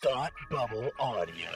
Thought Bubble Audio.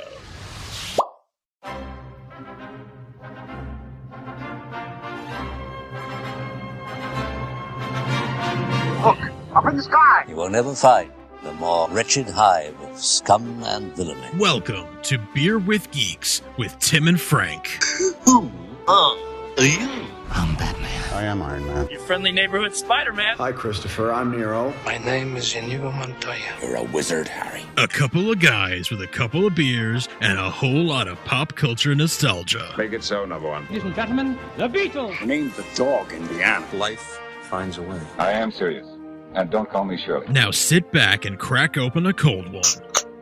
Look, up in the sky! You will never find the more wretched hive of scum and villainy. Welcome to Beer with Geeks with Tim and Frank. Who are you? I'm Batman. I am Iron Man. Your friendly neighborhood Spider-Man. Hi, Christopher. I'm Nero. My name is Inigo Montoya. You're a wizard, Harry. A couple of guys with a couple of beers and a whole lot of pop culture nostalgia. Make it so, number one. Ladies and gentlemen, the Beatles. Name the dog, Indiana. Life finds a way. I am serious. And don't call me Shirley. Now sit back and crack open a cold one,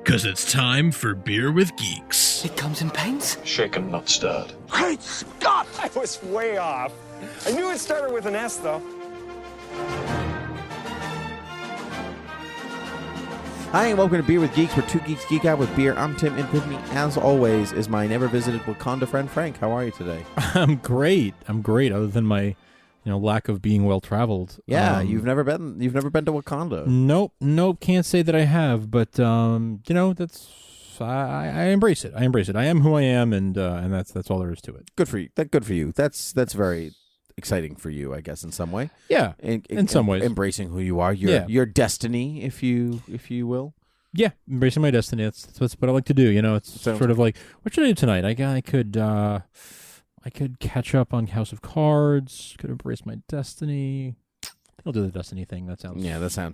because it's time for Beer with Geeks. It comes in paints? Shaken, not stirred. Great Scott! I was way off. I knew it started with an S, though. Hi, and welcome to Beer with Geeks, where two geeks geek out with beer. I'm Tim, and with me, as always, is my never-visited Wakanda friend, Frank. How are you today? I'm great. other than my lack of being well-traveled. Yeah, you've never been to Wakanda. Nope, can't say that I have, but, that's... I embrace it. I am who I am, and that's all there is to it. Good for you. Good for you. That's very exciting for you, I guess, in some way. Yeah, in some ways. Embracing who you are, your destiny, if you will. Yeah, embracing my destiny. That's what I like to do. It's sort of like, what should I do tonight? I could catch up on House of Cards. Could embrace my destiny. I'll do the destiny thing. That sounds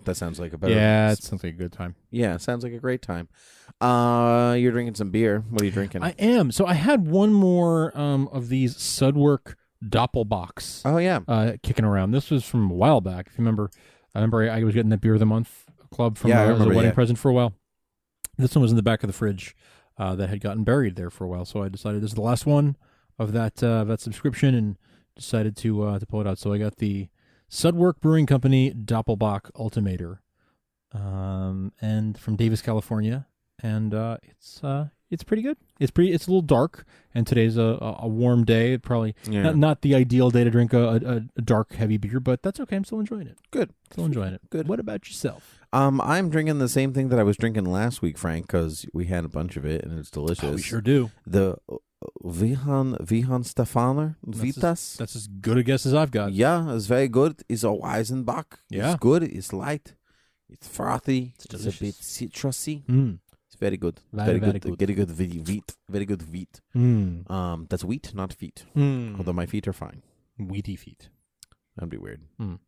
that sounds like a better. Yeah, it sounds like a good time. Yeah, it sounds like a great time. You're drinking some beer. What are you drinking? I am. So I had one more of these Sudwerk Doppel box. Oh yeah, kicking around. This was from a while back. If you remember, I was getting that beer of the month club from as a wedding present for a while. This one was in the back of the fridge that had gotten buried there for a while. So I decided this is the last one of that subscription, and decided to pull it out. So I got the Sudwerk Brewing Company Doppelbock Ultimator, and from Davis, California, and it's pretty good. It's a little dark, and today's a warm day. Probably not the ideal day to drink a dark, heavy beer, but that's okay. I'm still enjoying it. Good, still enjoying it. Good. What about yourself? I'm drinking the same thing that I was drinking last week, Frank, because we had a bunch of it and it's delicious. Oh, we sure do. The Weihenstephaner, Vitus. That's as good a guess as I've got. Yeah, it's very good. It's a Weizenbock. Yeah. It's good. It's light. It's frothy. It's a bit citrusy. It's very good. Very good. Very good wheat. Very good wheat. That's wheat, not feet. Although my feet are fine. Wheaty feet. That'd be weird. I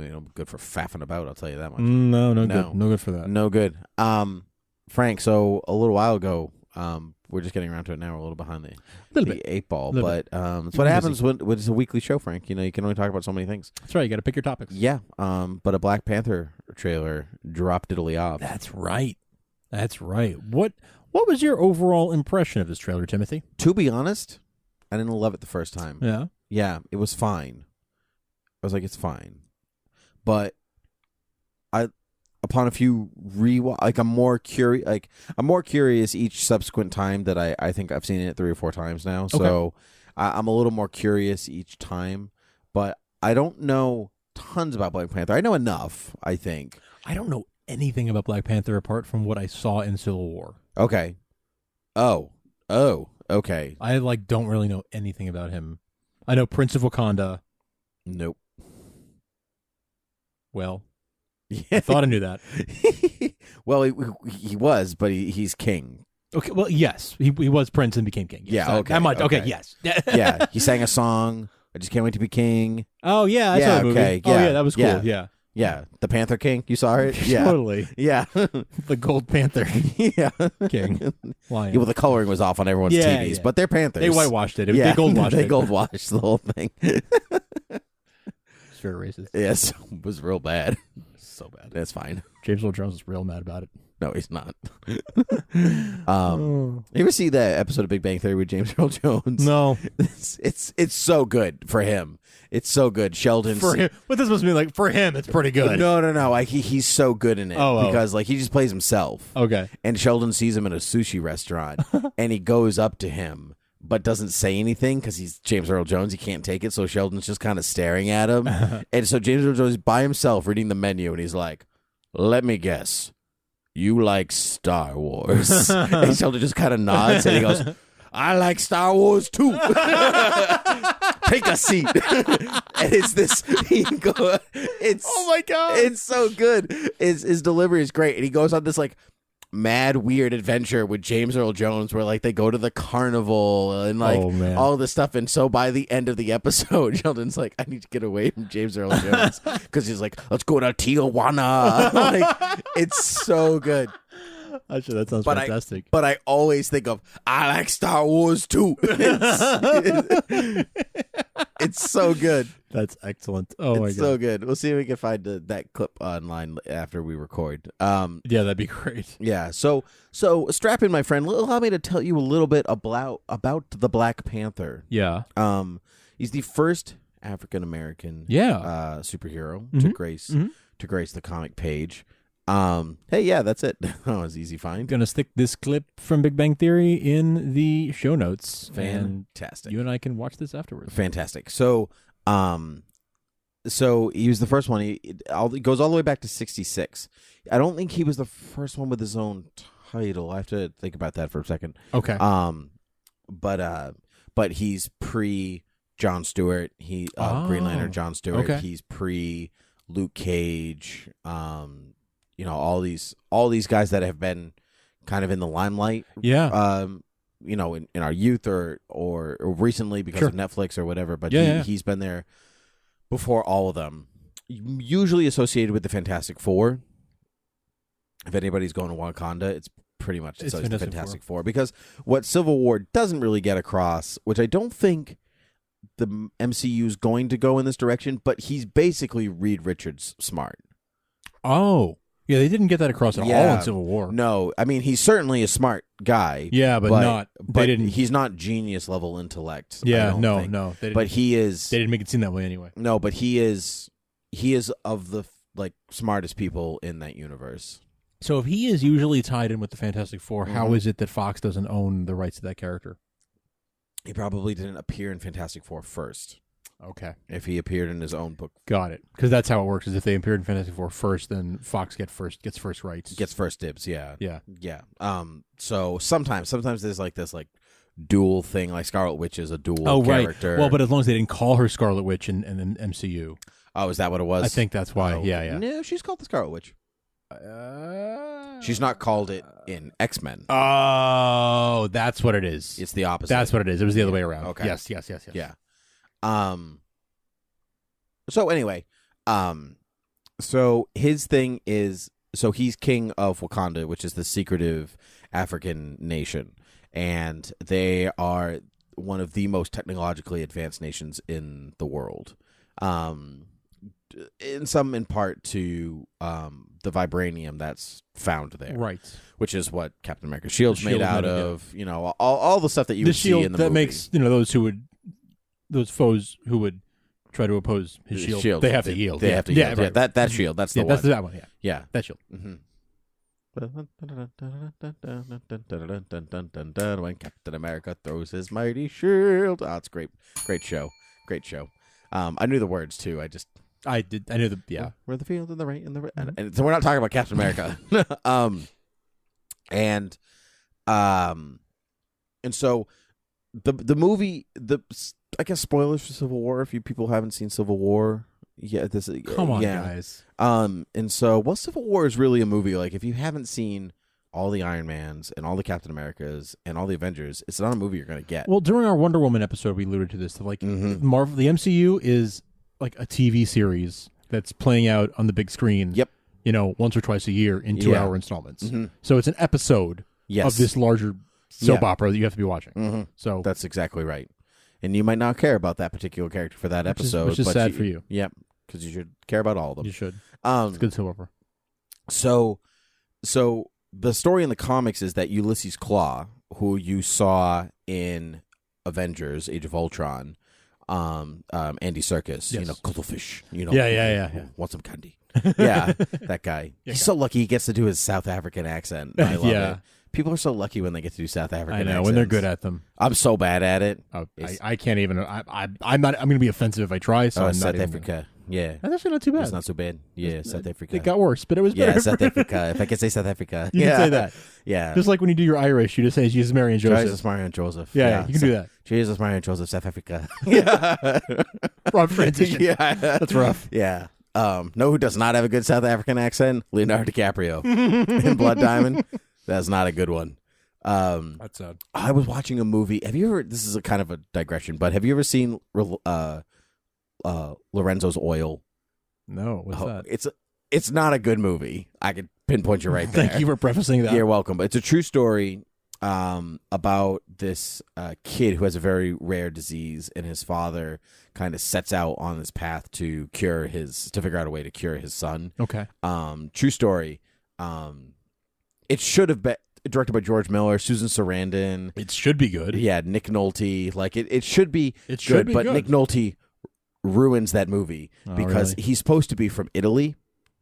mean, I'm good for faffing about, I'll tell you that much. No good. No good for that. No good. Frank, so a little while ago, we're just getting around to it now. We're a little behind the 8 ball, but that's what happens when it's a weekly show, Frank. You can only talk about so many things. That's right. You got to pick your topics. Yeah. But a Black Panther trailer dropped diddly off. That's right. What was your overall impression of this trailer, Timothy? To be honest, I didn't love it the first time. Yeah. Yeah, it was fine. I was like, it's fine. But upon a few I'm more curious each subsequent time that I think I've seen it 3 or 4 times now. Okay. So I'm a little more curious each time, but I don't know tons about Black Panther. I know enough, I think. I don't know anything about Black Panther apart from what I saw in Civil War. Okay. Oh, okay. I don't really know anything about him. I know Prince of Wakanda. Nope. Well, I thought I knew that. Well, he was, but he's king. Okay, well, yes. He was prince and became king. Yes. Yeah, okay. That much. Okay, yes. Yeah, he sang a song, I Just Can't Wait to Be King. Oh, yeah, I saw that movie. Okay, Oh, yeah, that was cool, yeah. Yeah, the Panther King, you saw it? Yeah. Totally. Yeah. The Gold Panther Yeah. King. Lion. Yeah, well, the coloring was off on everyone's TVs, but they're Panthers. They whitewashed it. Yeah. They gold-washed it. They gold-washed the whole thing. It's very racist. Yes, it was real bad. So bad. That's fine. James Earl Jones is real mad about it. No, he's not. You ever see that episode of Big Bang Theory with James Earl Jones? No. It's so good for him. It's so good. Sheldon. For him, what this must mean, like, for him, it's pretty good. No. He's so good in it because he just plays himself. Okay. And Sheldon sees him in a sushi restaurant, and he goes up to him, but doesn't say anything because he's James Earl Jones. He can't take it, so Sheldon's just kind of staring at him. And so James Earl Jones is by himself reading the menu, and he's like, "Let me guess, you like Star Wars. And Sheldon just kind of nods and he goes, I like Star Wars too. Take a seat. And it's this. Oh my God. It's so good. His delivery is great. And he goes on this like mad weird adventure with James Earl Jones where like they go to the carnival and like all this stuff. And so by the end of the episode, Sheldon's like, I need to get away from James Earl Jones because he's like, let's go to Tijuana. Like, it's so good. Actually, that sounds fantastic. But I always think of, I like Star Wars too. It's so good. That's excellent. Oh my God. It's so good. We'll see if we can find that clip online after we record. Yeah, that'd be great. Yeah. So strap in, my friend. Allow me to tell you a little bit about the Black Panther. Yeah. He's the first African American superhero to grace the comic page. Hey, yeah, that's it. That was easy find. Gonna stick this clip from Big Bang Theory in the show notes. Fantastic. And you and I can watch this afterwards. Fantastic. So he was the first one. It goes all the way back to 1966. I don't think he was the first one with his own title. I have to think about that for a second. Okay. But he's pre Jon Stewart. Green Lantern Jon Stewart. Okay. He's pre Luke Cage. All these guys that have been kind of in the limelight. Yeah. In our youth or recently because of Netflix or whatever. But he's been there before all of them. Usually associated with the Fantastic Four. If anybody's going to Wakanda, it's pretty much the Fantastic Four. Because what Civil War doesn't really get across, which I don't think the MCU is going to go in this direction, but he's basically Reed Richards smart. Oh. Yeah, they didn't get that across at all in Civil War. No, I mean, he's certainly a smart guy. Yeah, but he's not genius level intellect. Yeah, no. But he is. They didn't make it seem that way anyway. No, but he is of the smartest people in that universe. So if he is usually tied in with the Fantastic Four, how is it that Fox doesn't own the rights to that character? He probably didn't appear in Fantastic Four first. Okay. If he appeared in his own book. Got it. Because that's how it works, is if they appeared in Fantastic Four first, then Fox gets first rights. Gets first dibs, yeah. Yeah. Yeah. So sometimes there's like this dual thing, like Scarlet Witch is a dual character. Right. Well, but as long as they didn't call her Scarlet Witch in MCU. Oh, is that what it was? I think that's why. Oh. Yeah. No, she's called the Scarlet Witch. She's not called it in X-Men. Oh, that's what it is. It's the opposite. That's what it is. It was the other way around. Okay. Yes. Yeah. So anyway, so his thing is, so he's king of Wakanda, which is the secretive African nation, and they are one of the most technologically advanced nations in the world. In part to the vibranium that's found there, right? Which is what Captain America's shield's made out of. You know, all the stuff that you would see in the movie. Makes those foes who would try to oppose his shield. They have to yield. They have to yield. Right. That shield. That's the one. That's that one. Yeah. That shield. Mm-hmm. When Captain America throws his mighty shield. Oh, it's great. Great show. I knew the words too. I knew the Where the field and the right and the and so we're not talking about Captain America. And so the movie, I guess spoilers for Civil War if you people haven't seen Civil War. Yeah, come on, guys. And so, Civil War is really a movie. Like, if you haven't seen all the Iron Mans and all the Captain Americas and all the Avengers, it's not a movie you're going to get. Well, during our Wonder Woman episode, we alluded to this. Like, Marvel, the MCU is like a TV series that's playing out on the big screen. Yep. Once or twice a year in 2-hour installments. So it's an episode of this larger soap opera that you have to be watching. So that's exactly right. And you might not care about that particular character for that episode. Which is sad for you. Yep. Because you should care about all of them. You should. It's good soap opera. So the story in the comics is that Ulysses Claw, who you saw in Avengers: Age of Ultron, Andy Serkis, cuttlefish, yeah. Want some candy? Yeah, that guy. He's so lucky he gets to do his South African accent. I love it. People are so lucky when they get to do South African accents. I know, when they're good at them. I'm so bad at it. I can't even. I'm not. I'm going to be offensive if I try. So I'm South not Africa. Yeah. That's actually not too bad. It's not so bad. Yeah, South Africa. It got worse, but it was better. Yeah, South Africa. If I could say South Africa. You can say that. Yeah. Just like when you do your Irish, you just say Jesus, Mary, and Joseph. Jesus, Mary, and Joseph. Yeah, you can do that. Jesus, Mary, and Joseph, South Africa. Yeah. Rough transition. Yeah. That's rough. Yeah. Know who does not have a good South African accent? Leonardo DiCaprio. In Blood Diamond. That's not a good one. That's sad. I was watching a movie. Have you ever, this is a kind of a digression, but have you ever seen Lorenzo's Oil? No, what's that? It's not a good movie. I could pinpoint you right there. Thank you for prefacing that. You're welcome. But it's a true story about this kid who has a very rare disease, and his father kind of sets out on this path to figure out a way to cure his son. Okay. True story. It should have been directed by George Miller, Susan Sarandon. It should be good. Yeah, Nick Nolte. Like it should be It should good, be but good. Nick Nolte ruins that movie because really? he's supposed to be from Italy.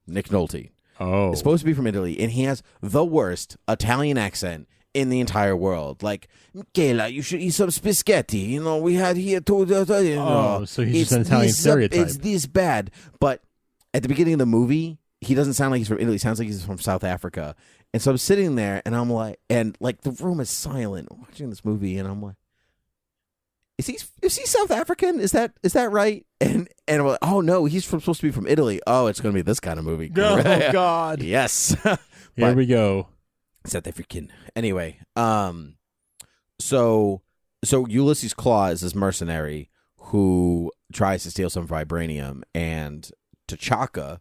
Nick Nolte. Oh. Is supposed to be from Italy, and he has the worst Italian accent in the entire world. Like, Michela, you should eat some spaghetti. You know, we had here to. So he's just an Italian stereotype. It's this bad. But at the beginning of the movie, he doesn't sound like he's from Italy. He sounds like he's from South Africa. And so I'm sitting there, and I'm like, the room is silent watching this movie, and I'm like, is he South African? Is that right? And I'm like, oh no, he's supposed to be from Italy. Oh, it's going to be this kind of movie. Oh God. Yes. Here we go. South African. Anyway, so Ulysses Claw is this mercenary who tries to steal some vibranium, and T'Challa,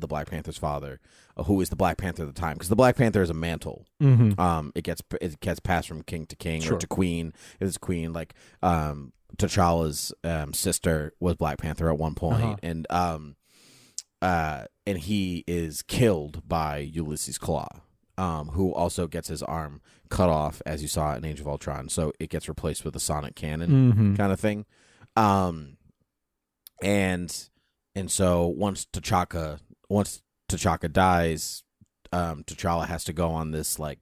the Black Panther's father, who is the Black Panther at the time, because the Black Panther is a mantle. Mm-hmm. It gets passed from king to king, Sure. or to queen. It is queen. Like T'Challa's sister was Black Panther at one point, and he is killed by Ulysses Claw, who also gets his arm cut off, as you saw in Age of Ultron. So it gets replaced with a sonic cannon kind of thing. And so once T'Chaka dies, T'Challa has to go on this like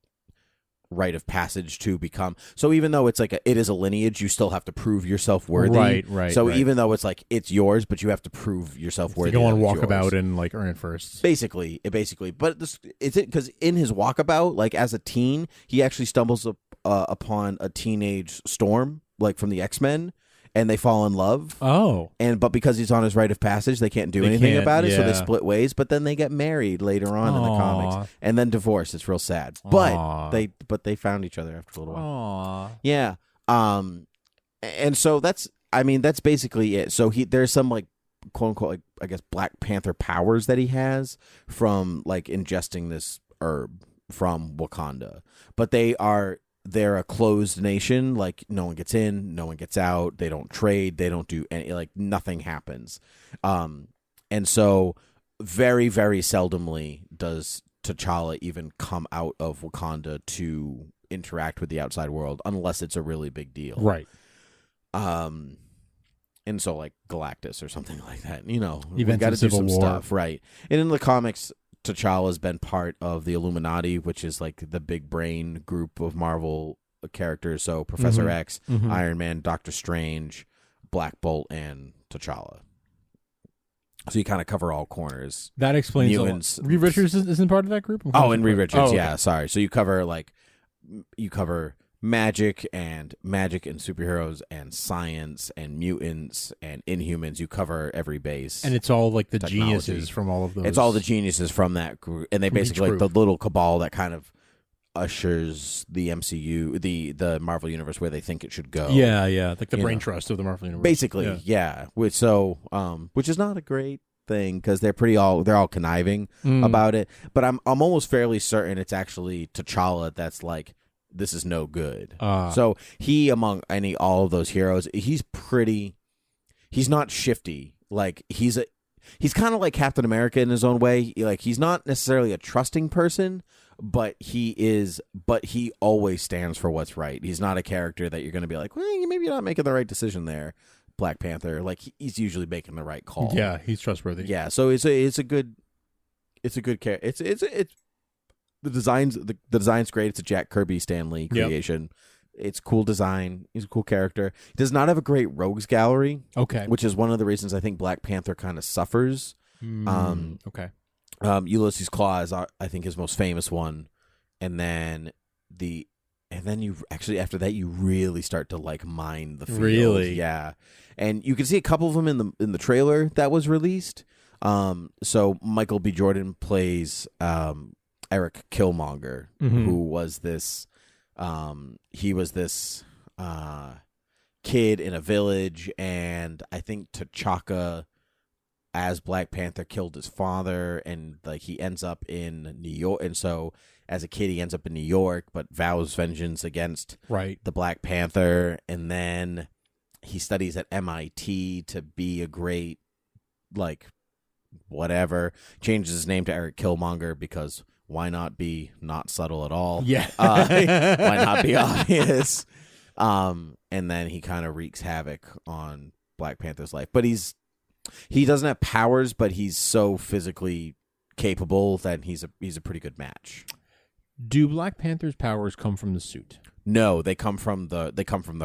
rite of passage to become. So even though it's like it is a lineage, you still have to prove yourself worthy. Right. So even though it's like it's yours, but you have to prove yourself worthy. You go on that it's walkabout yours. and like earn it first. Basically. But is it because in his walkabout, like as a teen, he actually stumbles upon a teenage Storm, like from the X-Men. And they fall in love. Oh. But because he's on his rite of passage, they can't do anything about it, so they split ways. But then they get married later on in the comics. And then divorce. It's real sad. But they found each other after a little while. Aww. Yeah. And so that's basically it. So there's some like quote unquote like, I guess Black Panther powers that he has from like ingesting this herb from Wakanda. But they're a closed nation. Like no one gets in, no one gets out. They don't trade. They don't do any, like nothing happens. And so very, very seldomly does T'Challa even come out of Wakanda to interact with the outside world, unless it's a really big deal. Right. And so like Galactus or something like that, you know, we Events got to of do Civil some War. stuff. Right. And in the comics, T'Challa's been part of the Illuminati, which is like the big brain group of Marvel characters. So Professor X, Iron Man, Doctor Strange, Black Bolt, and T'Challa. So you kind of cover all corners. That explains Mutants. Reed Richards isn't part of that group? And Reed Richards, okay. yeah. Sorry. So you cover magic and superheroes and science and mutants and Inhumans. You cover every base. And it's all like the Technology. geniuses from all of those. It's all the geniuses from that group, and they basically like the little cabal that kind of ushers the MCU, the Marvel universe where they think it should go. Yeah, like the brain trust of the Marvel universe. Basically, yeah. Which is not a great thing because they're all conniving about it. But I'm almost fairly certain it's actually T'Challa that's like, this is no good. So he, among all of those heroes, he's not shifty. Like he's kind of like Captain America in his own way. Like he's not necessarily a trusting person, but he always stands for what's right. He's not a character that you're going to be like, well, maybe you're not making the right decision there, Black Panther. Like he's usually making the right call. Yeah, he's trustworthy. Yeah, so it's a good character. It's the design's great. It's a Jack Kirby Stan Lee creation. It's cool design. He's a cool character. He does not have a great rogues gallery. Okay. Which is one of the reasons I think Black Panther kind of suffers. Okay. Ulysses Claw is, I think, his most famous one, and then you actually after that you really start to like mine the field. Really, yeah. And you can see a couple of them in the trailer that was released. So Michael B. Jordan plays Eric Killmonger, who was this. He was this kid in a village, and I think T'Chaka, as Black Panther, killed his father, and like he ends up in New York, and so as a kid he ends up in New York, but vows vengeance against the Black Panther, and then he studies at MIT to be a great, like, whatever. Changes his name to Eric Killmonger because why not be not subtle at all? Yeah, why not be obvious? And then he kind of wreaks havoc on Black Panther's life, but he doesn't have powers, but he's so physically capable that he's a pretty good match. Do Black Panther's powers come from the suit? No, they come from the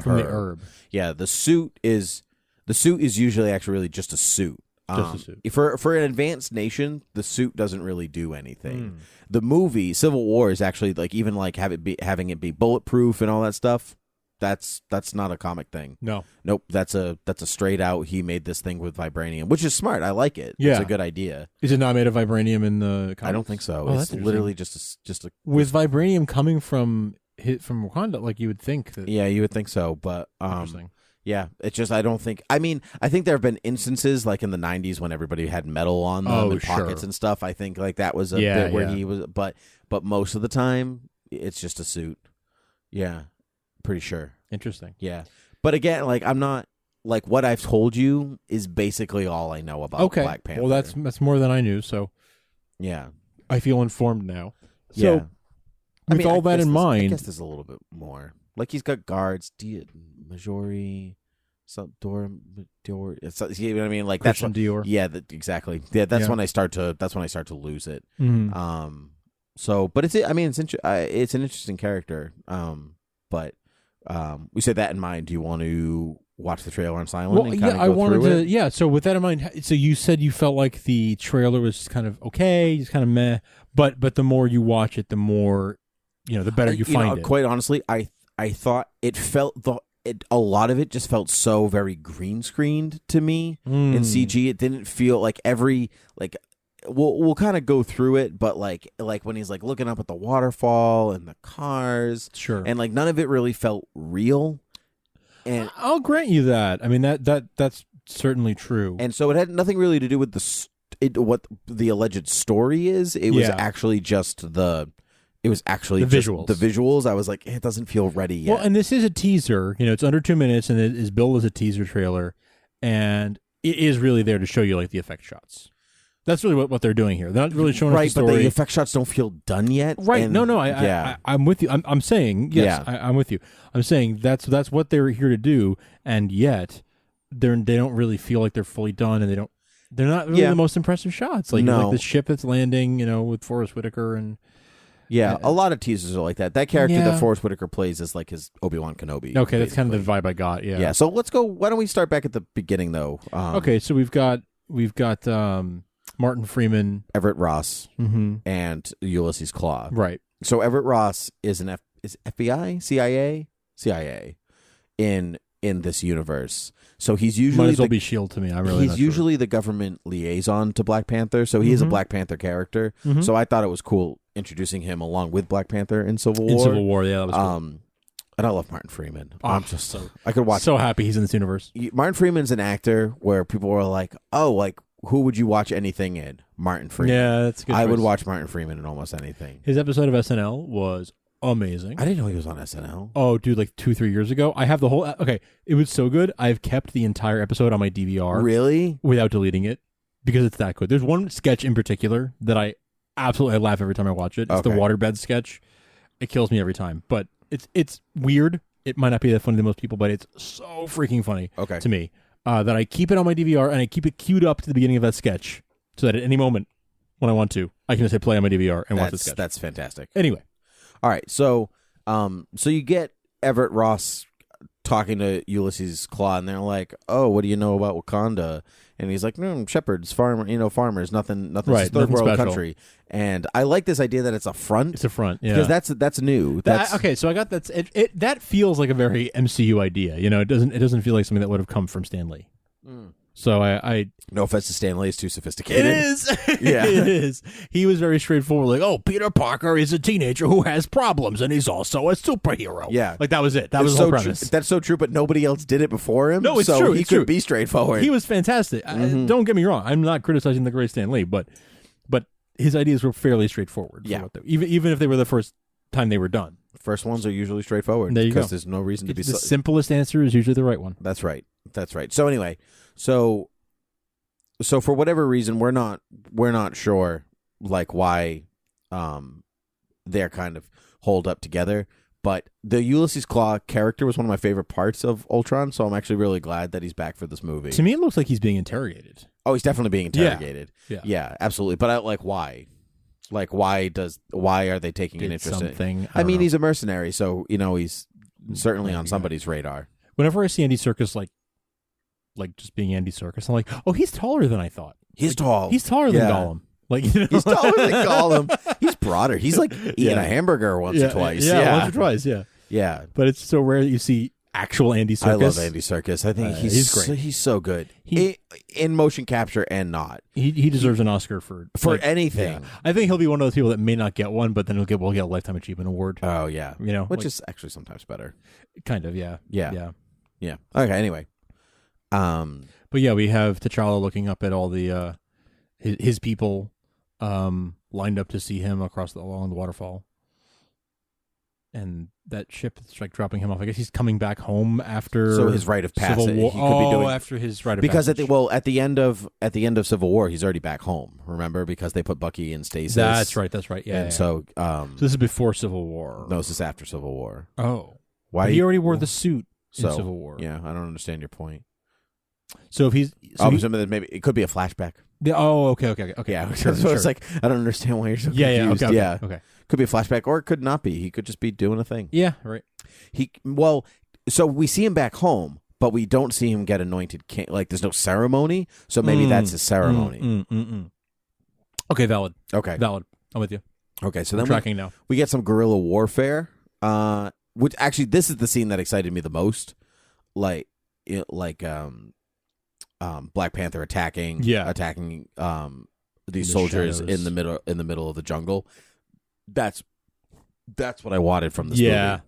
herb. Yeah, the suit is usually actually really just a suit. Just a suit. For an advanced nation, the suit doesn't really do anything. The movie Civil War is actually like even like having it be bulletproof and all that stuff. That's not a comic thing. No. Nope. That's a straight out. He made this thing with vibranium, which is smart. I like it. Yeah. It's a good idea. Is it not made of vibranium in the comics? I don't think so. Oh, it's literally just a with vibranium coming from Wakanda, like you would think that. Yeah, you would think so, but interesting. Yeah, it's just I don't think. I mean, I think there have been instances like in the '90s when everybody had metal on them and pockets and stuff. I think like that was a bit where he was, but most of the time it's just a suit. Yeah, pretty sure. Interesting. Yeah, but again, like I'm not like what I've told you is basically all I know about Black Panther. Well, that's more than I knew. So yeah, I feel informed now. So yeah. with all that in mind, I guess there's a little bit more. Like he's got guards, Majori, Door. You know what I mean? Like Christian that's Dior. Yeah, exactly. Yeah, that's when I start to lose it. So, but it's an interesting character. But we said that in mind. Do you want to watch the trailer on silent? Well, yeah, I wanted to. Yeah, so with that in mind, so you said you felt like the trailer was kind of okay, just kind of meh. But the more you watch it, the more the better you find it. Quite honestly, I thought it felt a lot of it just felt so very green screened to me in CG. It didn't feel like we'll kind of go through it, but like when he's like looking up at the waterfall and the cars, sure, and like none of it really felt real. And I'll grant you that. I mean that's certainly true. And so it had nothing really to do with what the alleged story is. It was actually just the visuals. The visuals. I was like, it doesn't feel ready yet. Well, and this is a teaser. It's under 2 minutes, and it is billed as a teaser trailer, and it is really there to show you like the effect shots. That's really what they're doing here. They're not really showing us the story. But the effect shots don't feel done yet. Right? And, no. I'm with you. I'm saying yes. Yeah. I'm with you. I'm saying that's what they're here to do, and yet they don't really feel like they're fully done, and they're not really the most impressive shots. Like the ship that's landing, with Forrest Whitaker and. Yeah, a lot of teasers are like that. That character that Forrest Whitaker plays is like his Obi-Wan Kenobi. Okay, that's kind of the vibe I got. Yeah. Yeah. So let's go. Why don't we start back at the beginning though? Okay, so we've got Martin Freeman, Everett Ross, and Ulysses Claw. Right. So Everett Ross is is FBI, CIA in this universe. So he's usually might as well be S.H.I.E.L.D. to me. He's usually the government liaison to Black Panther. So he is a Black Panther character. So I thought it was cool introducing him along with Black Panther in Civil War. In Civil War, yeah, that was cool. And I love Martin Freeman. I'm just I could watch. So happy he's in this universe. Martin Freeman's an actor where people were like, "Oh, like who would you watch anything in?" Martin Freeman. Yeah, that's a good. I would watch Martin Freeman in almost anything. His episode of SNL was amazing. I didn't know he was on SNL. Oh, dude, like 2-3 years ago. I have the whole. Okay, it was so good. I've kept the entire episode on my DVR. Really? Without deleting it because it's that good. There's one sketch in particular that I laugh every time I watch it. It's the waterbed sketch. It kills me every time, but it's weird. It might not be that funny to most people, but it's so freaking funny to me that I keep it on my DVR and I keep it queued up to the beginning of that sketch so that at any moment when I want to, I can just hit play on my DVR and watch the sketch. That's fantastic. Anyway. All right, so you get Everett Ross talking to Ulysses Claw, and they're like, "Oh, what do you know about Wakanda?" And he's like, "No, shepherds, farmers, nothing. Right, It's a third nothing world special. country." And I like this idea that it's a front. It's a front, yeah, because that's new. Okay, so I got that. That feels like a very MCU idea. You know, it doesn't feel like something that would have come from Stan Lee. So I no offense to Stan Lee, it's too sophisticated. It is. Yeah. It is. He was very straightforward. Like, oh, Peter Parker is a teenager who has problems, and he's also a superhero. Yeah. Like, that was it. That was the whole premise. That's so true, but nobody else did it before him. No, it's so true. He It's could true. be straightforward. He was fantastic. Don't get me wrong. I'm not criticizing the great Stan Lee, but his ideas were fairly straightforward. Yeah. Even if they were the first time they were done. First ones are usually straightforward. There you go. Because there's no reason to be... The simplest answer is usually the right one. That's right. So anyway, so for whatever reason, we're not sure like why they're kind of holed up together. But the Ulysses Claw character was one of my favorite parts of Ultron, so I'm actually really glad that he's back for this movie. To me, it looks like he's being interrogated. Oh, he's definitely being interrogated. Yeah, absolutely. But I like why. Like why are they taking an interest something? in? I mean, he's a mercenary, so he's certainly on somebody's radar. Whenever I see Andy Serkis like just being Andy Serkis, I'm like, oh, he's taller than I thought. He's tall. He's taller than Gollum. Like, he's taller than Gollum. He's broader. He's like eating a hamburger once or twice. Yeah, once or twice. Yeah. But it's so rare that you see actual Andy Serkis. I love Andy Serkis. I think he's great. He's so good in motion capture and not. He deserves an Oscar for anything. Yeah. I think he'll be one of those people that may not get one, but then we'll get a Lifetime Achievement Award. Oh yeah, which like, is actually sometimes better. Kind of, yeah. Okay. Anyway, but yeah, we have T'Challa looking up at all the his people lined up to see him along the waterfall. And that ship is like dropping him off. I guess he's coming back home after. So his rite of passage. He could be doing after his rite of because passage. at the end of Civil War, he's already back home. Remember, because they put Bucky in stasis. That's right. Yeah. And so this is before Civil War. No, this is after Civil War. Oh, why? But he already wore the suit in Civil War. Yeah, I don't understand your point. So if he's, maybe it could be a flashback. Okay. Yeah, sure. It's like I don't understand why you're so confused. Okay. Could be a flashback, or it could not be. He could just be doing a thing. Yeah, right. So we see him back home, but we don't see him get anointed king. Like, there's no ceremony, so maybe that's his ceremony. Okay, valid. Okay, valid. I'm with you. Okay, so I'm then tracking now. We get some guerrilla warfare. Which actually, this is the scene that excited me the most. Black Panther attacking these soldiers shadows. in the middle of the jungle. That's what I wanted from this movie.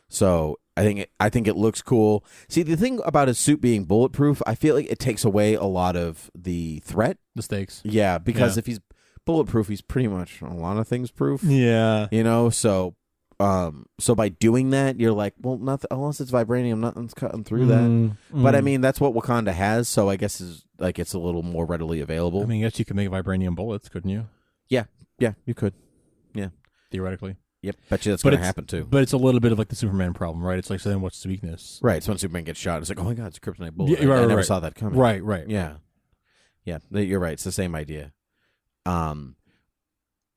So I think it looks cool. See, the thing about his suit being bulletproof, I feel like it takes away a lot of the threat, the stakes. Yeah, because if he's bulletproof, he's pretty much a lot of things proof. Yeah, So by doing that, you're like, well, nothing unless it's vibranium, nothing's cutting through that. But I mean, that's what Wakanda has, so I guess it's a little more readily available. I mean, I guess you could make vibranium bullets, couldn't you? Yeah, you could. Yeah, theoretically. Yep, bet you that's going to happen too. But it's a little bit of like the Superman problem, right? It's like, so then what's the weakness? Right. So when Superman gets shot, it's like, oh my god, it's a kryptonite bullet. Yeah, I never saw that coming. Right. Yeah, you're right. It's the same idea.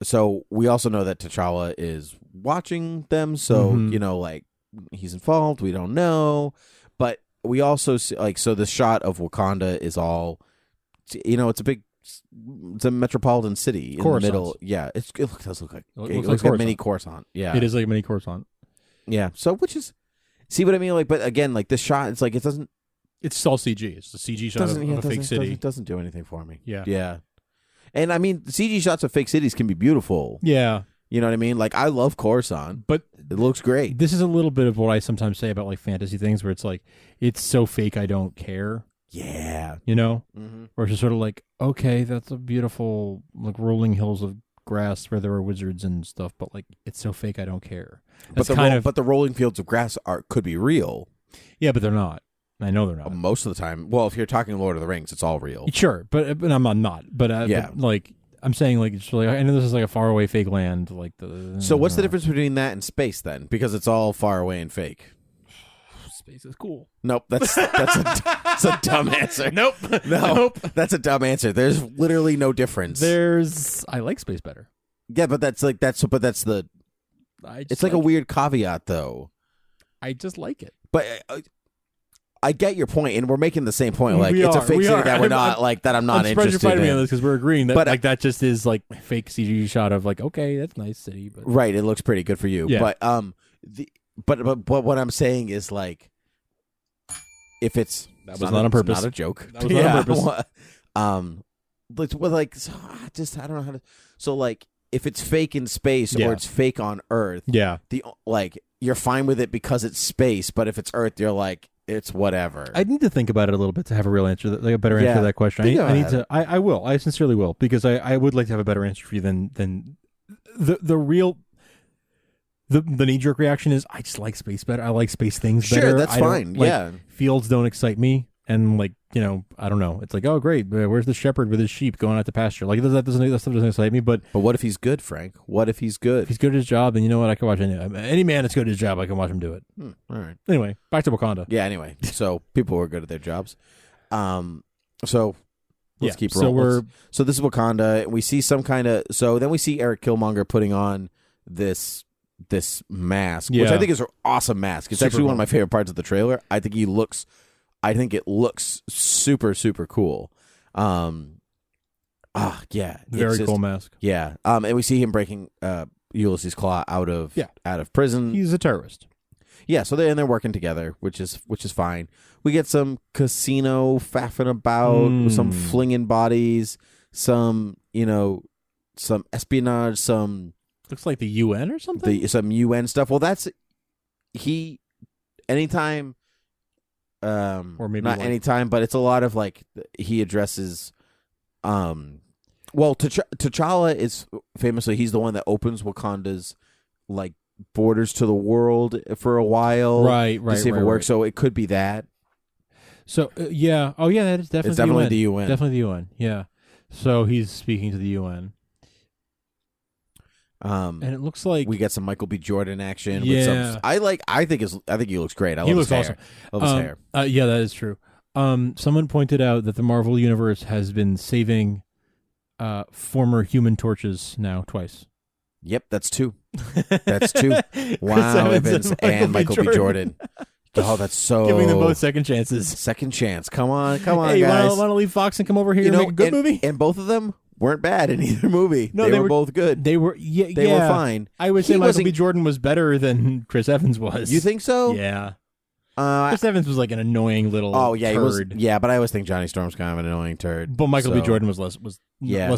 So we also know that T'Challa is watching them. So like he's involved. We don't know, but we also see, so the shot of Wakanda is all, it's a metropolitan city in the middle. Yeah, it does look like it looks like a mini Coruscant. Yeah, it is like a mini Coruscant. Yeah, so which is, see what I mean? Like, but again, like this shot, it's like it doesn't. It's all CG. It's the CG shot of a fake city. It doesn't do anything for me. Yeah. And I mean, the CG shots of fake cities can be beautiful. Yeah. You know what I mean? Like, I love Coruscant, but it looks great. This is a little bit of what I sometimes say about like fantasy things, where it's like, it's so fake I don't care. Yeah. Or it's just sort of like, okay, that's a beautiful like rolling hills of grass where there are wizards and stuff, but like it's so fake I don't care. But the rolling fields of grass could be real. Yeah, but they're not. I know they're not. Most of the time. Well, if you're talking Lord of the Rings, it's all real. Sure, but I'm not. But but, like I'm saying, like it's like I know this is like a faraway fake land. Like so, what's the difference between that and space then? Because it's all far away and fake. Space is cool. Nope, that's a dumb answer. Nope. That's a dumb answer. There's literally no difference. I like space better. Yeah, but it's like a weird caveat though. I just like it. But I get your point, and we're making the same point. Like, We it's a are. fake We city are. that we're not, like, that I'm not I'm surprised interested you're fighting me on in. this because we're agreeing that, But, like, that just is, like, fake CG shot of, like, okay, that's a nice city. But Right, it looks pretty good for you. Yeah. But what I'm saying is, like, if it's... That was not on purpose. It's not a joke. That was not on purpose. I don't know how to... So, like, if it's fake in space Yeah. or it's fake on Earth, yeah. you're fine with it because it's space, but if it's Earth, you're like, it's whatever. I need to think about it a little bit to have a real answer, like a better answer Yeah. to that question. Think I need about to. I will. I sincerely will, because I would like to have a better answer for you than the real. The knee jerk reaction is I just like space better. I like space things Sure, better. that's fine. Yeah. Fields don't excite me, and like I don't know. It's like, oh great, where's the shepherd with his sheep going out to pasture? Like that stuff doesn't excite me. But what if he's good, Frank? What if he's good? If he's good at his job, then you know what? I can watch any man that's good at his job. I can watch him do it. All right. Anyway, back to Wakanda. Yeah. Anyway, so people were good at their jobs. So let's keep so rolling. So this is Wakanda. We see some kind of. So then we see Eric Killmonger putting on this mask, which I think is an awesome mask. It's actually one of my favorite parts of the trailer. I think it looks super, super cool. Yeah. Very cool mask. Yeah. And we see him breaking Ulysses Claw out of prison. He's a terrorist. Yeah, so they're working together, which is fine. We get some casino faffing about, some flinging bodies, some espionage, some looks like the UN or something. Some UN stuff. Well, that's anytime, or maybe not anytime, but it's a lot of like he addresses. Well, T'Challa is famously he's the one that opens Wakanda's like borders to the world for a while, right, to see if it works. So it could be that. So yeah, that is definitely it's definitely the UN. Definitely the UN. Yeah. So he's speaking to the UN. And it looks like we get some Michael B. Jordan action. Yeah. With some, I think he looks great. I love he his looks hair. awesome. Love his hair. Yeah, that is true. Someone pointed out that the Marvel Universe has been saving former Human Torches now twice. Yep, that's two. That's two. Wow, Evans and Michael B. Jordan. Oh, that's so giving them both second chances. Second chance. Come on, hey, guys. You want to leave Fox and come over here and make a good movie? And both of them weren't bad in either movie. No, they were both good. They were they were fine. I would say Michael B. Jordan was better than Chris Evans was. You think so? Yeah. Chris Evans was like an annoying little turd. He was, but I always think Johnny Storm's kind of an annoying turd. But Michael B. Jordan was less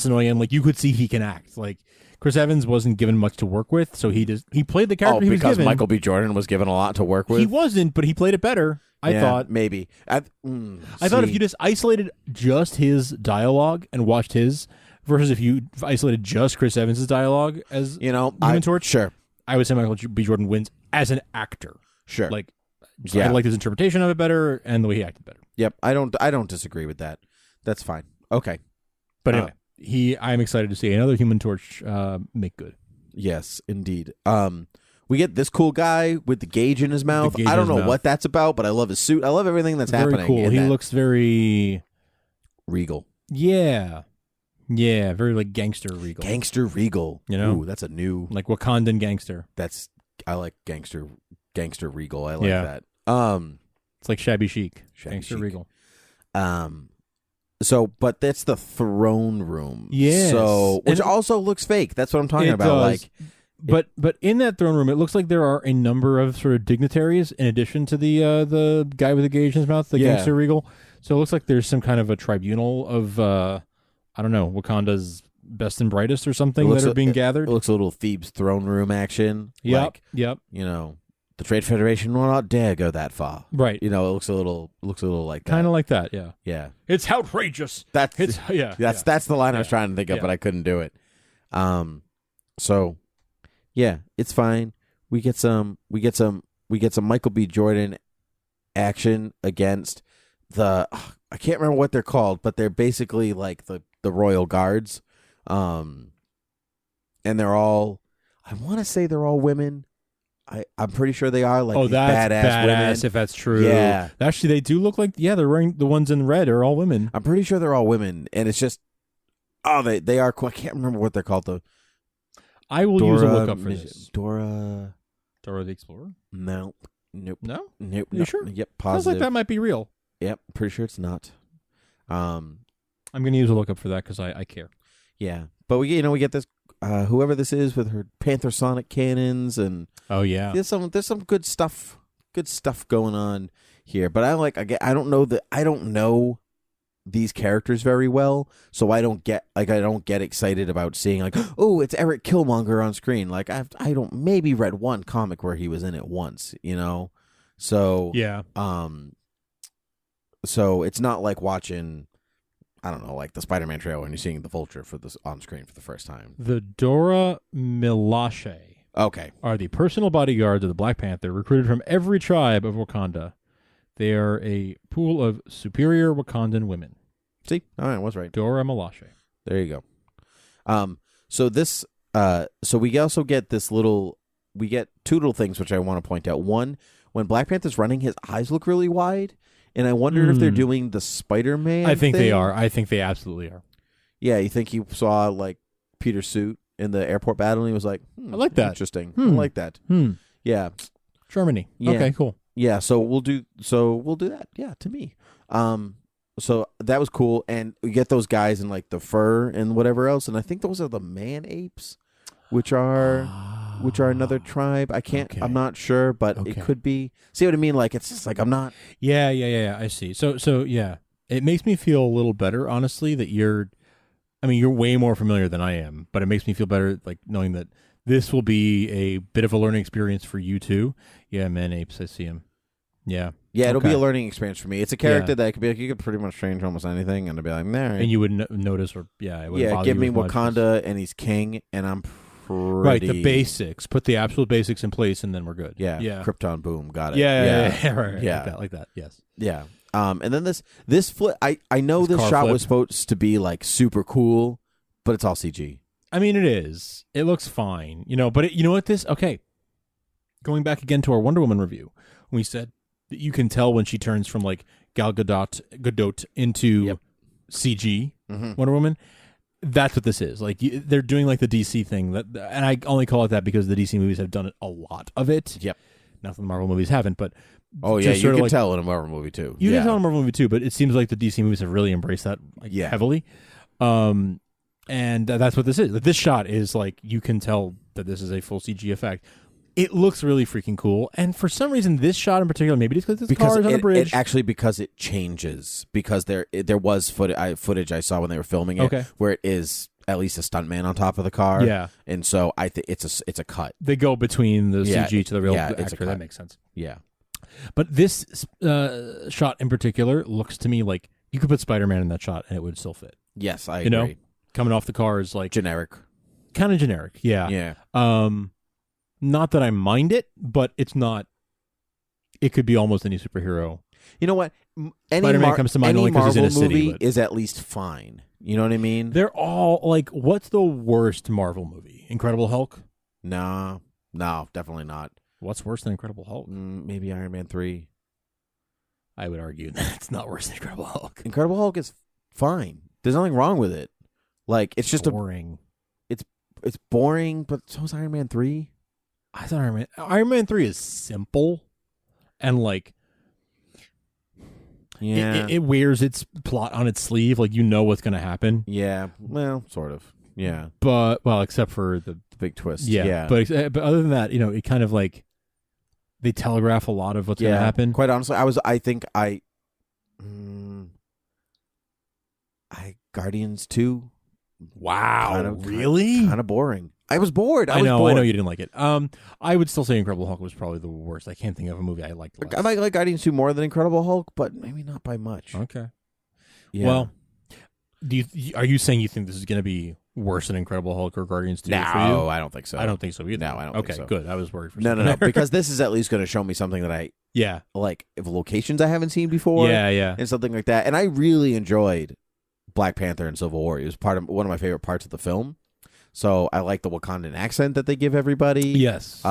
annoying, and like you could see he can act. Like Chris Evans wasn't given much to work with, so he played the character he was given. Because Michael B. Jordan was given a lot to work with? He wasn't, but he played it better. I thought. Maybe. I thought if you just isolated just his dialogue and watched his versus if you isolated just Chris Evans' dialogue as Human Torch, sure. I would say Michael B. Jordan wins as an actor. Sure. Like I liked his interpretation of it better and the way he acted better. Yep. I don't disagree with that. That's fine. Okay. But anyway, I'm excited to see another Human Torch make good. Yes, indeed. We get this cool guy with the gauge in his mouth. I don't know what that's about, but I love his suit. I love everything that's happening. Very cool. He looks very regal. Yeah. Yeah, very like gangster regal. Gangster regal. Ooh, that's a new like Wakandan gangster. I like gangster regal. I like that. It's like shabby chic. Gangster regal. So, but that's the throne room. Yes. So, which also looks fake. That's what I'm talking about. Does. Like, but in that throne room, it looks like there are a number of sort of dignitaries in addition to the guy with the gauge in his mouth, the gangster regal. So it looks like there's some kind of a tribunal of I don't know, Wakanda's best and brightest or something that are being gathered. It looks a little Thebes throne room action. Yep. The Trade Federation will not dare go that far. Right. It looks a little like that. Kind of like that, yeah. Yeah. It's outrageous. That's the line I was trying to think of, but I couldn't do it. So yeah, it's fine. We get some Michael B. Jordan action against the I can't remember what they're called, but they're basically like the royal guards. And they're all I want to say they're all women. I'm pretty sure they are like that's badass women. If that's true. Yeah. Actually, they do look like they're wearing the ones in red are all women. I'm pretty sure they're all women, and it's just they are. I can't remember what they're called though. I will use a lookup for this. Dora the Explorer? No. Nope. No? Nope. You no. sure? Yep. Sounds Positive. like that might be real. Yep. Pretty sure it's not. I'm going to use a lookup for that because I care. Yeah. But we get this, whoever this is with her Panther Sonic cannons and. Oh, yeah. There's some good stuff going on here. But I don't know these characters very well, so I don't get excited about seeing like, oh, it's Eric Killmonger on screen. Like I don't maybe read one comic where he was in it once, So yeah. So it's not like watching, I don't know, like the Spider-Man trailer when you're seeing the Vulture for this on screen for the first time. The Dora Milaje are the personal bodyguards of the Black Panther, recruited from every tribe of Wakanda. They are a pool of superior Wakandan women. See? All right, I was right. Dora Milaje. There you go. So this, so we also get we get two little things which I want to point out. One, when Black Panther's running, his eyes look really wide, and I wonder if they're doing the Spider-Man I think thing. they are. I think they absolutely are. Yeah, you think he saw like Peter's suit in the airport battle, and he was like, I like that. Interesting. I like that. Yeah. Germany. Yeah. Okay, cool. Yeah, so we'll do that. Yeah, to me. So that was cool, and we get those guys in like the fur and whatever else, and I think those are the man apes, which are another tribe. I'm not sure, but it could be. See what I mean? Like it's just like I'm not. Yeah. I see. So yeah, it makes me feel a little better, honestly, that you're way more familiar than I am, but it makes me feel better, like knowing that this will be a bit of a learning experience for you too. Yeah, man apes, I see him. Yeah. Yeah, it'll be a learning experience for me. It's a character that could be like, you could pretty much change almost anything, and I'd be like, nah. And you would notice, or it wouldn't bother give you me as much Wakanda, and he's king, and I'm pretty... Right, the basics. Put the absolute basics in place, and then we're good. Yeah. Krypton, boom, got it. Yeah, right. Like that, yes. Yeah. And then this flip, I know this shot was supposed to be like super cool, but it's all CG. I mean, it is. It looks fine, but you know what going back again to our Wonder Woman review, we said that you can tell when she turns from like Gal Gadot into CG Wonder Woman. That's what this is. Like they're doing like the DC thing, and I only call it that because the DC movies have done it a lot of it. Yep. Not that the Marvel movies haven't, but you can tell in a Marvel movie too. You can tell in a Marvel movie too, but it seems like the DC movies have really embraced that heavily. And that's what this is. This shot is like, you can tell that this is a full CG effect. It looks really freaking cool, and for some reason, this shot in particular, maybe it's because car is on the bridge. Because it changes. Because there was footage I saw when they were filming it, where it is at least a stuntman on top of the car. Yeah, and so I think it's a cut. They go between the CG to the real actor. That makes sense. Yeah, but this shot in particular looks to me like you could put Spider-Man in that shot and it would still fit. Yes, I agree. Coming off the car is like generic, kind of generic. Yeah, yeah. Not that I mind it, but it's not. It could be almost any superhero. You know what? Spider-Man comes to mind only because he's in a city. Movie is at least fine. You know what I mean? They're all like, what's the worst Marvel movie? Incredible Hulk? No, definitely not. What's worse than Incredible Hulk? Maybe Iron Man 3. I would argue that it's not worse than Incredible Hulk. Incredible Hulk is fine. There's nothing wrong with it. Like it's just boring. It's boring, but so is Iron Man 3. I thought Iron Man 3 is simple and like it wears its plot on its sleeve, like what's going to happen. Yeah, well, sort of. Yeah. But except for the big twist. Yeah. But other than that, it kind of like they telegraph a lot of what's going to happen. Quite honestly, Guardians 2. Wow, really? Kind of boring. I was bored. I know you didn't like it. I would still say Incredible Hulk was probably the worst. I can't think of a movie I liked less. I might like Guardians 2 more than Incredible Hulk, but maybe not by much. Okay. Yeah. Well, are you saying you think this is going to be worse than Incredible Hulk or Guardians 2 no, for you? I don't think so. I don't think so either. No, I don't think so. Okay, good. I was worried for No, because this is at least going to show me something that I like, if locations I haven't seen before. Yeah. And something like that. And I really enjoyed Black Panther and Civil War. It was one of my favorite parts of the film. So I like the Wakandan accent that they give everybody. Yes. It's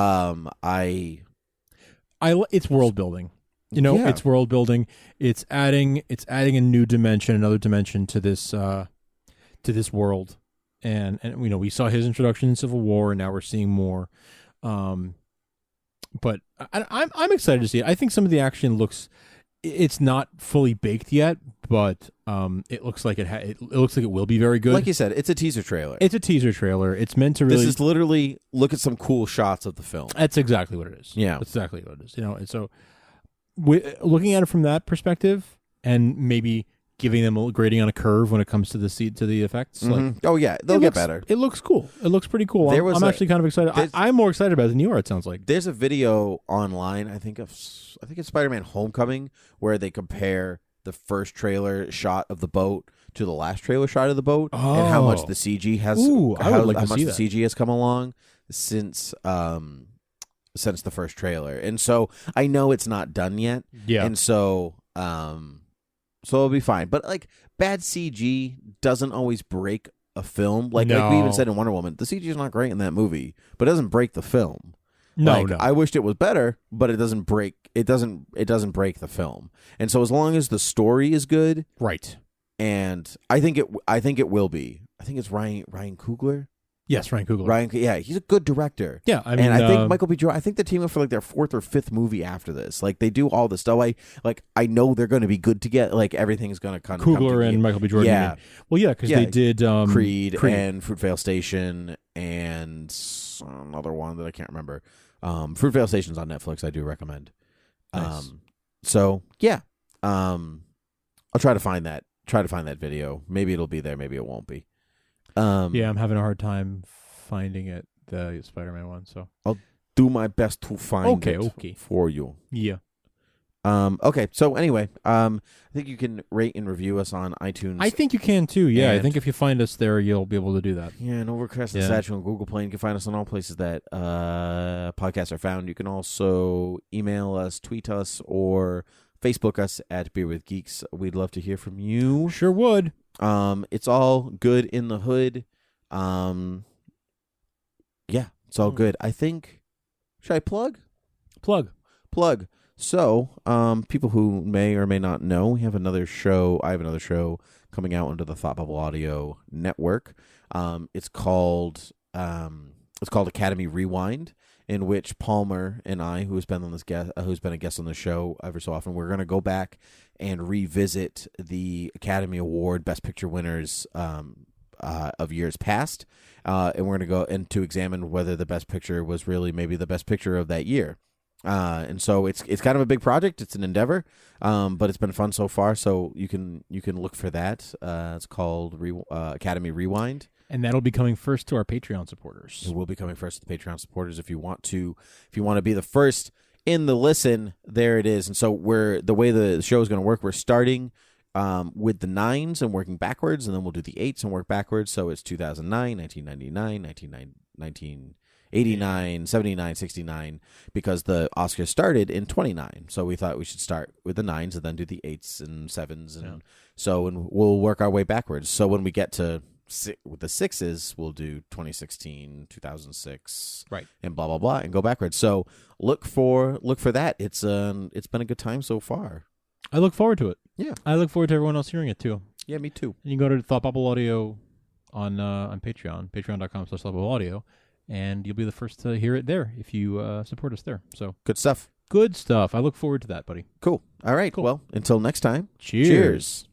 world building. It's world building. It's adding a new dimension, another dimension to this world. And we saw his introduction in Civil War, and now we're seeing more. But I'm excited to see it. I think some of the action looks. It's not fully baked yet, but it looks like it looks like it will be very good. Like you said, it's a teaser trailer. It's a teaser trailer. It's meant to really. This is literally look at some cool shots of the film. That's exactly what it is. Yeah, that's exactly what it is. And so looking at it from that perspective, and maybe giving them a grading on a curve when it comes to the effects. Like, oh yeah, they'll get better. It looks cool. It looks pretty cool. I'm actually kind of excited. I'm more excited about it than you are. It sounds like there's a video online. I think it's Spider-Man: Homecoming where they compare the first trailer shot of the boat to the last trailer shot of the boat, and how much the CG has. How much the CG has come along since the first trailer, and so I know it's not done yet. Yeah, and so so it'll be fine. But like bad CG doesn't always break a film. Like we even said in Wonder Woman, the CG is not great in that movie, but it doesn't break the film. No. I wished it was better, but it doesn't break. It doesn't break the film. And so as long as the story is good, right? And I think it will be. I think it's Ryan Coogler. Yes, Ryan Coogler. Yeah, he's a good director. Yeah, I mean, and I think Michael B. Jordan. I think they're teaming up for like their 4th or 5th movie after this. Like they do all this stuff. I know they're going to be good together. Like everything's going to kind of Coogler and Michael B. Jordan. Yeah, well, yeah, because they did Creed and Fruitvale Station and another one that I can't remember. Fruitvale Station's on Netflix. I do recommend. Nice. So yeah, I'll try to find that. Video. Maybe it'll be there. Maybe it won't be. Yeah, I'm having a hard time finding it, the Spider-Man one. So I'll do my best to find it for you. Yeah. Okay. So anyway, I think you can rate and review us on iTunes. I think you can too. Yeah, I think if you find us there, you'll be able to do that. Yeah, and Overcast and Satchel and Google Play. You can find us on all places that podcasts are found. You can also email us, tweet us, or Facebook us at Beer with Geeks. We'd love to hear from you. Sure would. It's all good in the hood. Yeah, it's all good. I think. Should I plug? Plug. So, people who may or may not know, we have another show. I have another show coming out under the Thought Bubble Audio Network. It's called Academy Rewind, in which Palmer and I, who's been a guest on the show ever so often, we're going to go back and revisit the Academy Award Best Picture winners of years past, and we're going to go and to examine whether the Best Picture was really maybe the best picture of that year. And so it's kind of a big project. It's an endeavor, but it's been fun so far. So you can look for that. It's called Academy Rewind. And that'll be coming first to our Patreon supporters. It will be coming first to the Patreon supporters. If you want to be the first in the listen, there it is. And so the way the show is going to work, we're starting with the 9s and working backwards, and then we'll do the 8s and work backwards. So it's 2009, 1999, 1989, 79, 69, because the Oscars started in 29. So we thought we should start with the 9s and then do the 8s and 7s. And we'll work our way backwards. So when we get to with the 6s, we'll do 2016, 2006, right, and blah blah blah, and go backwards. So look for that. It's been a good time so far. I look forward to it. Yeah, I look forward to everyone else hearing it too. Yeah, me too. And you can go to Thought Bubble Audio on Patreon, patreon.com/thoughtbubbleaudio, and you'll be the first to hear it there if you support us there. So good stuff. I look forward to that, buddy. Cool. All right. Cool. Well, until next time. Cheers.